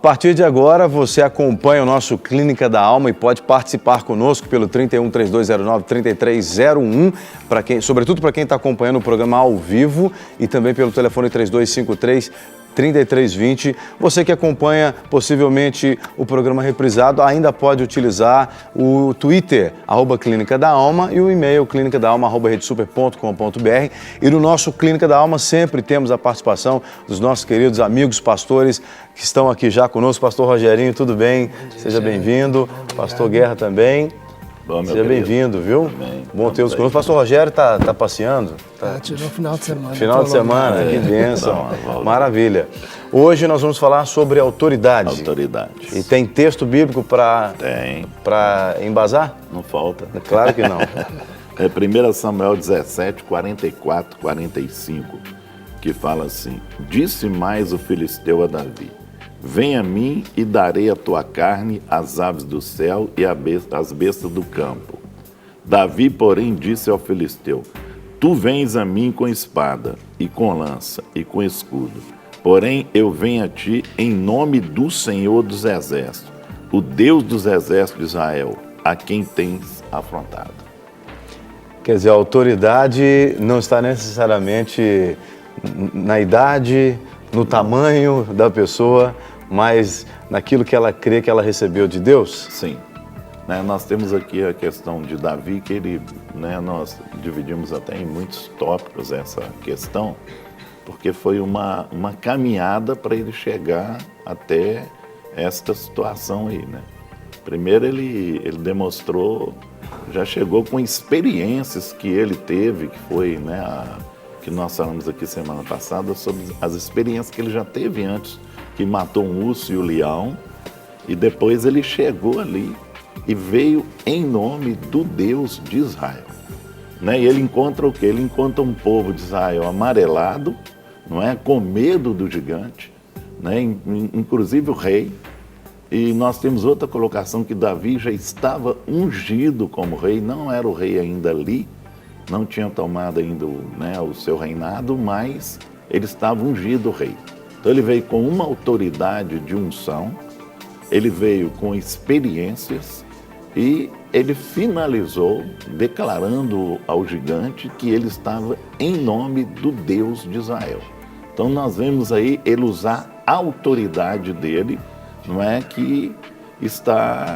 partir de agora, você acompanha o nosso Clínica da Alma e pode participar conosco pelo 31-3209-3301, sobretudo para quem está acompanhando o programa ao vivo, e também pelo telefone 3253-3320. Você que acompanha possivelmente o programa reprisado ainda pode utilizar o Twitter, @Clínica da Alma, e o e-mail clinicadaalma@redesuper.com.br. E no nosso Clínica da Alma sempre temos a participação dos nossos queridos amigos pastores que estão aqui já conosco. Pastor Rogerinho, tudo bem? Seja bem-vindo. Pastor Guerra também. Bom, seja bem-vindo, viu? Bom tê-los conosco. O pastor Rogério está passeando? Tirou final de semana. Final de semana, que bênção. Maravilha. Hoje nós vamos falar sobre autoridade. Autoridade. E tem texto bíblico para embasar? Não falta. Claro que não. É 1 Samuel 17, 44, 45, que fala assim: Disse mais o filisteu a Davi: Vem a mim e darei a tua carne às aves do céu e às bestas do campo. Davi, porém, disse ao filisteu: Tu vens a mim com espada, e com lança, e com escudo. Porém, eu venho a ti em nome do Senhor dos Exércitos, o Deus dos Exércitos de Israel, a quem tens afrontado. Quer dizer, a autoridade não está necessariamente na idade, no tamanho da pessoa, mas naquilo que ela crê que ela recebeu de Deus? Sim. Nós temos aqui a questão de Davi, que ele, nós dividimos até em muitos tópicos essa questão, porque foi uma caminhada para ele chegar até esta situação aí, né? Primeiro ele demonstrou, já chegou com experiências que ele teve, que foi, que nós falamos aqui semana passada, sobre as experiências que ele já teve antes, que matou um urso e o leão, e depois ele chegou ali e veio em nome do Deus de Israel. E ele encontra o quê? Ele encontra um povo de Israel amarelado, com medo do gigante, inclusive o rei. E nós temos outra colocação, que Davi já estava ungido como rei, não era o rei ainda ali, não tinha tomado ainda o seu reinado, mas ele estava ungido rei. Então ele veio com uma autoridade de unção, ele veio com experiências e ele finalizou declarando ao gigante que ele estava em nome do Deus de Israel. Então nós vemos aí ele usar a autoridade dele, que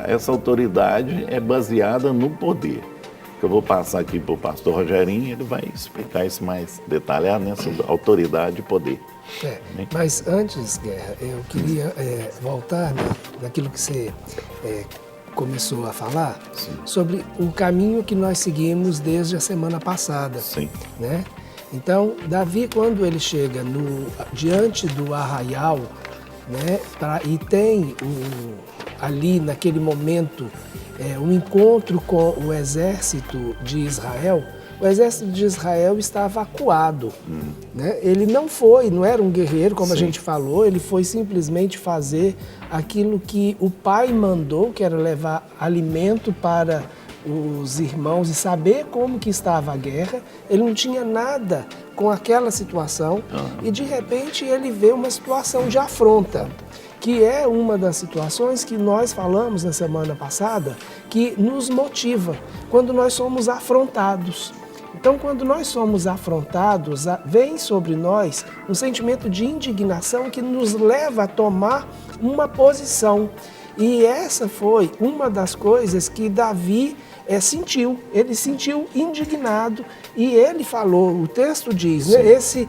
essa autoridade é baseada no poder. Que eu vou passar aqui para o pastor Rogerinho, ele vai explicar isso mais detalhado, sobre autoridade e poder. Mas antes, Guerra, eu queria voltar naquilo que você começou a falar. Sim. Sobre o caminho que nós seguimos desde a semana passada. Sim. Então, Davi, quando ele chega diante do arraial, e tem ali naquele momento um encontro com o exército de Israel, o exército de Israel estava acuado. Ele não era um guerreiro, como a gente falou, ele foi simplesmente fazer aquilo que o pai mandou, que era levar alimento para os irmãos e saber como que estava a guerra. Ele não tinha nada com aquela situação e de repente ele vê uma situação de afronta, que é uma das situações que nós falamos na semana passada, que nos motiva quando nós somos afrontados. Então, quando nós somos afrontados, vem sobre nós um sentimento de indignação que nos leva a tomar uma posição. E essa foi uma das coisas que Davi sentiu. Ele sentiu indignado e ele falou, o texto diz, esse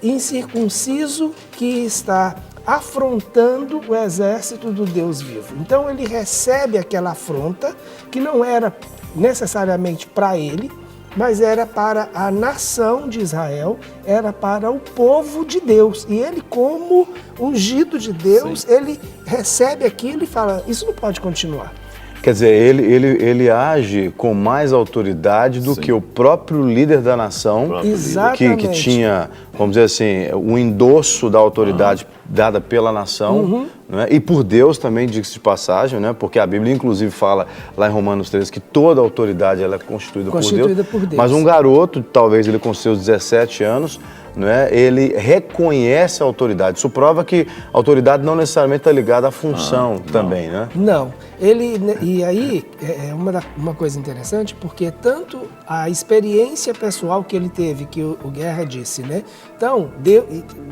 incircunciso que está afrontando o exército do Deus vivo. Então ele recebe aquela afronta que não era necessariamente para ele, mas era para a nação de Israel, era para o povo de Deus. E ele, como ungido de Deus, ele recebe aquilo e fala, isso não pode continuar. Quer dizer, ele age com mais autoridade do que o próprio líder da nação, que tinha, vamos dizer assim, o endosso da autoridade dada pela nação, e por Deus também, diga-se de passagem, porque a Bíblia inclusive fala lá em Romanos 13 que toda autoridade ela é constituída por Deus. Mas um garoto, talvez ele com seus 17 anos, não é? Ele reconhece a autoridade. Isso prova que a autoridade não necessariamente está ligada à função também, né? Não. E aí é uma coisa interessante, porque tanto a experiência pessoal que ele teve, que o Guerra disse, né? Então,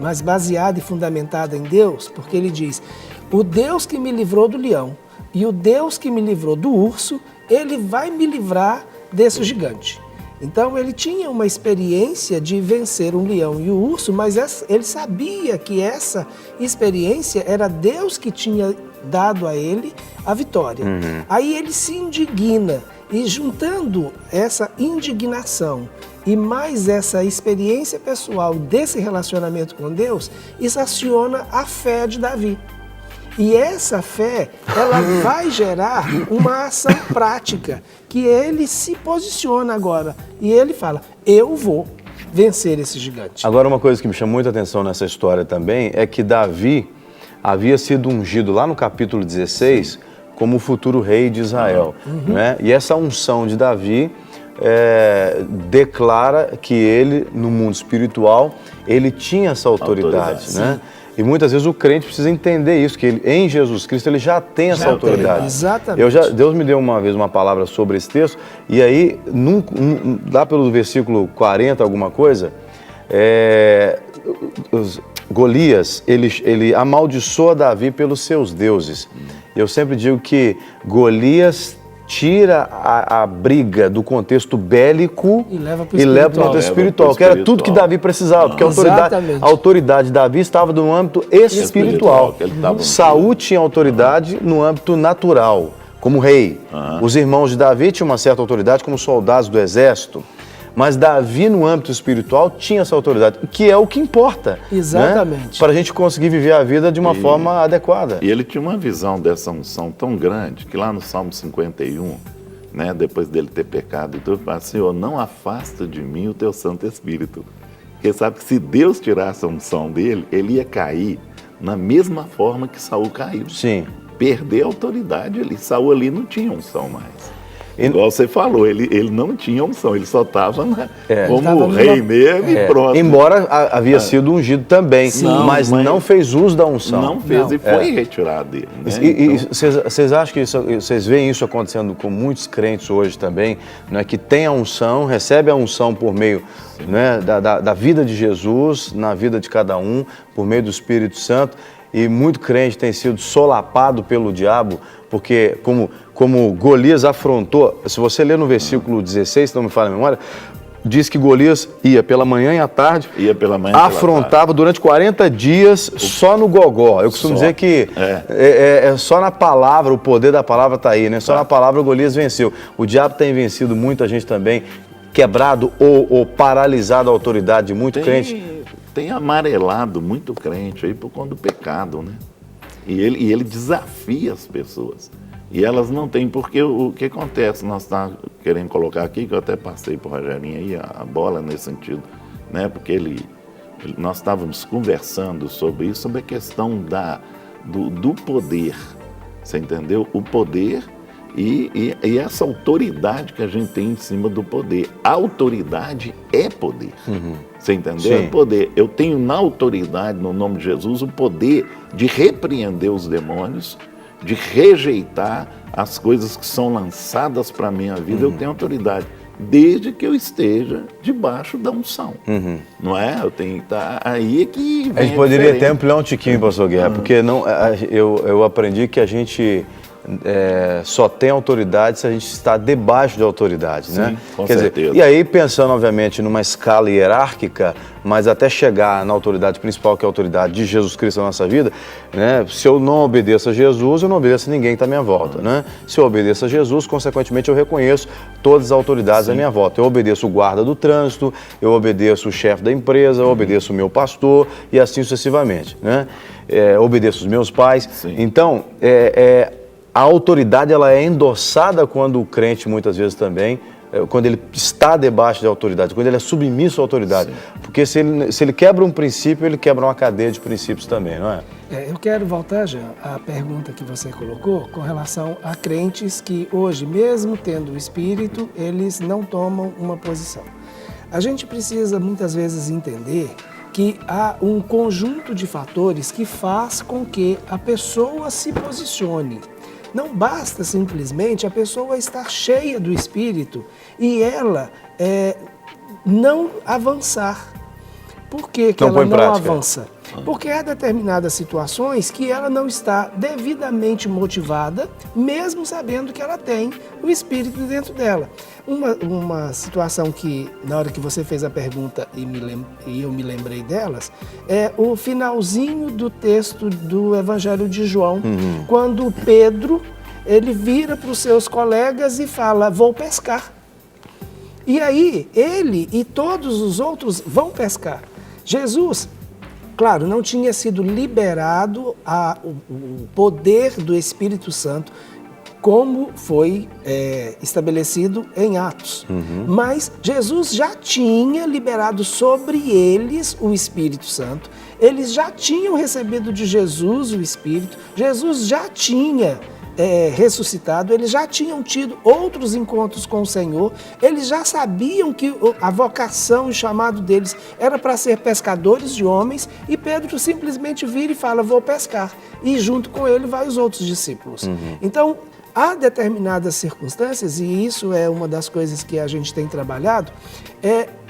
mas baseada e fundamentada em Deus, porque ele diz, o Deus que me livrou do leão e o Deus que me livrou do urso, ele vai me livrar desse gigante. Então ele tinha uma experiência de vencer um leão e o urso, mas ele sabia que essa experiência era Deus que tinha dado a ele a vitória. Aí ele se indigna e juntando essa indignação e mais essa experiência pessoal desse relacionamento com Deus, isso aciona a fé de Davi. E essa fé, ela vai gerar uma ação prática, que ele se posiciona agora. E ele fala, eu vou vencer esse gigante. Agora, uma coisa que me chama muita atenção nessa história também é que Davi havia sido ungido lá no capítulo 16 como o futuro rei de Israel. Né? E essa unção de Davi declara que ele, no mundo espiritual, ele tinha essa autoridade, né? E muitas vezes o crente precisa entender isso, que ele, em Jesus Cristo ele já tem essa autoridade. Exatamente. Deus me deu uma vez uma palavra sobre esse texto, e aí, lá pelo versículo 40, alguma coisa, Golias, ele amaldiçoa Davi pelos seus deuses. Eu sempre digo que Golias tira a briga do contexto bélico e leva para o contexto espiritual, que era tudo que Davi precisava, porque a autoridade de Davi estava no âmbito espiritual. Saul tinha autoridade no âmbito natural, como rei. Os irmãos de Davi tinham uma certa autoridade como soldados do exército. Mas Davi, no âmbito espiritual, tinha essa autoridade, que é o que importa. Exatamente. Né? Para a gente conseguir viver a vida de uma forma adequada. E ele tinha uma visão dessa unção tão grande, que lá no Salmo 51, né, depois dele ter pecado, ele fala, Senhor, não afasta de mim o teu Santo Espírito. Porque sabe que se Deus tirasse a unção dele, ele ia cair na mesma forma que Saul caiu. Sim. Perder a autoridade ali. Saul ali não tinha unção mais. Igual você falou, ele não tinha unção, ele só estava como rei mesmo e pronto. Embora havia sido ungido também, mas não fez uso da unção. Não fez e foi retirado dele. Né? E vocês acham que vocês veem isso acontecendo com muitos crentes hoje também, não é, que tem a unção, recebe a unção por meio, né, da vida de Jesus, na vida de cada um, por meio do Espírito Santo, e muito crente tem sido solapado pelo diabo, porque como Golias afrontou, se você ler no versículo 16, se não me falha a memória, diz que Golias ia pela manhã e à tarde, afrontava durante 40 dias só no gogó. Eu costumo dizer que só na palavra, o poder da palavra está aí, né? Só na palavra Golias venceu. O diabo tem vencido muita gente também, quebrado ou paralisado a autoridade de muito crente. Tem amarelado muito crente aí por conta do pecado, né? E ele desafia as pessoas. E elas não têm, porque o que acontece, nós estamos querendo colocar aqui, que eu até passei para o Rogerinho aí, a bola nesse sentido, né? Porque nós estávamos conversando sobre isso, sobre a questão do poder, você entendeu? O poder e essa autoridade que a gente tem em cima do poder. A autoridade é poder, você entendeu? Sim. É poder. Eu tenho na autoridade, no nome de Jesus, o poder de repreender os demônios, de rejeitar as coisas que são lançadas para a minha vida. Eu tenho autoridade, desde que eu esteja debaixo da unção. Não é? Eu tenho que estar aí que vem. A gente poderia até ampliar um tiquinho, pastor Guerra, porque eu aprendi que a gente só tem autoridade se a gente está debaixo de autoridade, né? Com certeza. E aí, pensando, obviamente, numa escala hierárquica, mas até chegar na autoridade principal, que é a autoridade de Jesus Cristo na nossa vida, né? Se eu não obedeço a Jesus, eu não obedeço a ninguém que está à minha volta, né? Se eu obedeço a Jesus, consequentemente, eu reconheço todas as autoridades à minha volta. Eu obedeço o guarda do trânsito, eu obedeço o chefe da empresa, eu obedeço o meu pastor e assim sucessivamente, né? Obedeço os meus pais. Então, a autoridade ela é endossada quando o crente, muitas vezes também, quando ele está debaixo de autoridade, quando ele é submisso à autoridade. Porque se ele quebra um princípio, ele quebra uma cadeia de princípios também, não é? Eu quero voltar, Jean, à pergunta que você colocou com relação a crentes que hoje, mesmo tendo o Espírito, eles não tomam uma posição. A gente precisa muitas vezes entender que há um conjunto de fatores que faz com que a pessoa se posicione. Não basta simplesmente a pessoa estar cheia do Espírito e ela não avançar. Por que ela não avança? Porque há determinadas situações que ela não está devidamente motivada, mesmo sabendo que ela tem o Espírito dentro dela. Uma situação que, na hora que você fez a pergunta e eu me lembrei delas, é o finalzinho do texto do Evangelho de João, quando Pedro ele vira para os seus colegas e fala, vou pescar. E aí ele e todos os outros vão pescar. Jesus, claro, não tinha sido liberado o poder do Espírito Santo como foi estabelecido em Atos. Mas Jesus já tinha liberado sobre eles o Espírito Santo. Eles já tinham recebido de Jesus o Espírito. Jesus já tinha ressuscitado, eles já tinham tido outros encontros com o Senhor, eles já sabiam que a vocação e o chamado deles era para ser pescadores de homens, e Pedro simplesmente vira e fala, vou pescar, e junto com ele vai os outros discípulos. Então, há determinadas circunstâncias, e isso é uma das coisas que a gente tem trabalhado,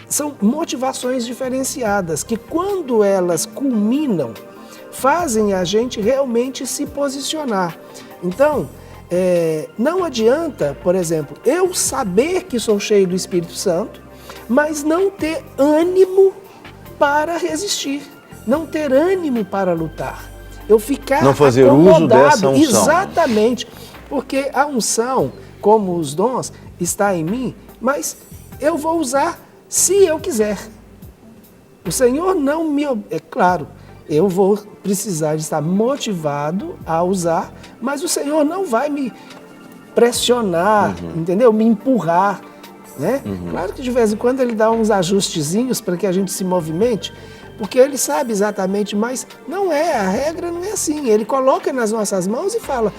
são motivações diferenciadas, que quando elas culminam, fazem a gente realmente se posicionar. Então, não adianta, por exemplo, eu saber que sou cheio do Espírito Santo, mas não ter ânimo para resistir, não ter ânimo para lutar. Eu ficar não fazer uso dessa unção. Exatamente, porque a unção, como os dons, está em mim, mas eu vou usar se eu quiser. O Senhor não me... É claro, eu vou precisar de estar motivado a usar, mas o Senhor não vai me pressionar, entendeu? Me empurrar, né? Claro que de vez em quando Ele dá uns ajustezinhos para que a gente se movimente, porque Ele sabe exatamente, mas não a regra não é assim. Ele coloca nas nossas mãos e fala,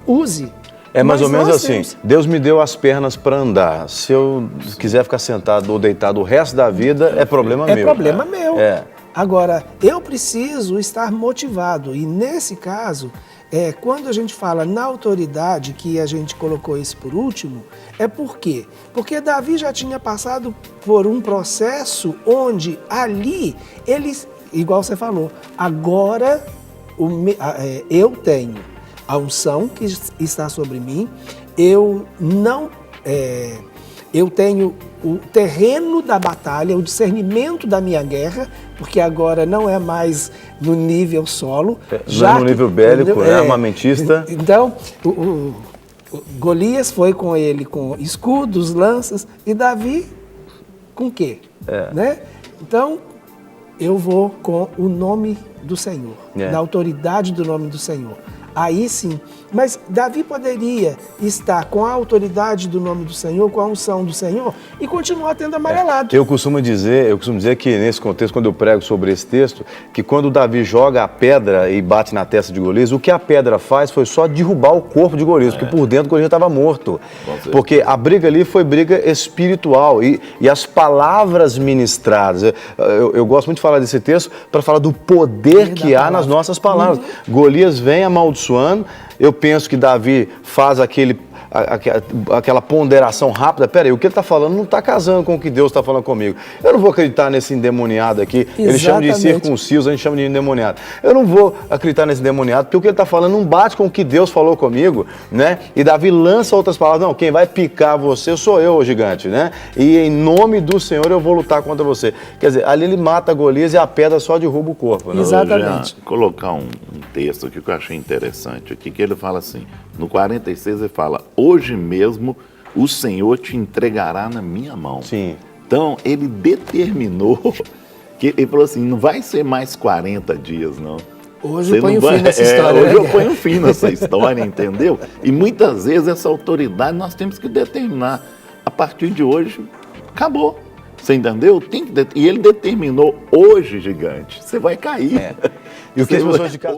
use. É mais ou menos assim, Deus me deu as pernas para andar. Se eu quiser ficar sentado ou deitado o resto da vida, é problema meu. É problema meu. Agora, eu preciso estar motivado, e nesse caso, quando a gente fala na autoridade, que a gente colocou isso por último, é por quê? Porque Davi já tinha passado por um processo onde ali, eles, igual você falou, agora eu tenho a unção que está sobre mim, eu tenho o terreno da batalha, o discernimento da minha guerra, porque agora não é mais no nível solo. Já no nível bélico, armamentista. Então, o Golias foi com ele com escudos, lanças, e Davi com o quê? Né? Então, eu vou com o nome do Senhor, na autoridade do nome do Senhor. Aí sim, mas Davi poderia estar com a autoridade do nome do Senhor, com a unção do Senhor, e continuar tendo amarelado. Eu costumo dizer que nesse contexto, quando eu prego sobre esse texto, que quando Davi joga a pedra e bate na testa de Golias, o que a pedra faz foi só derrubar o corpo de Golias, porque por dentro Golias estava morto. Porque a briga ali foi briga espiritual e as palavras ministradas. Eu gosto muito de falar desse texto para falar do poder que há nas nossas palavras. Golias vem amaldiçoando. Eu penso que Davi faz aquela ponderação rápida. Peraí, o que ele está falando não está casando com o que Deus está falando comigo. Eu não vou acreditar nesse endemoniado aqui. Ele chama de circunciso, a gente chama de endemoniado. Eu não vou acreditar nesse endemoniado, porque o que ele está falando não bate com o que Deus falou comigo, né? E Davi lança outras palavras. Não, quem vai picar você sou eu, o gigante, né? E em nome do Senhor eu vou lutar contra você. Quer dizer, ali ele mata Golias e a pedra só derruba o corpo, né? Exatamente. Eu vou colocar um texto aqui que eu achei interessante aqui, que ele fala assim, no 46 ele fala, hoje mesmo o Senhor te entregará na minha mão. Sim. Então, ele determinou, ele falou assim, não vai ser mais 40 dias, não. Hoje eu ponho fim nessa história. Hoje eu ponho fim nessa história, entendeu? E muitas vezes essa autoridade nós temos que determinar. A partir de hoje, acabou. Você entendeu? E ele determinou hoje, gigante, você vai cair. E o que as pessoas de casa...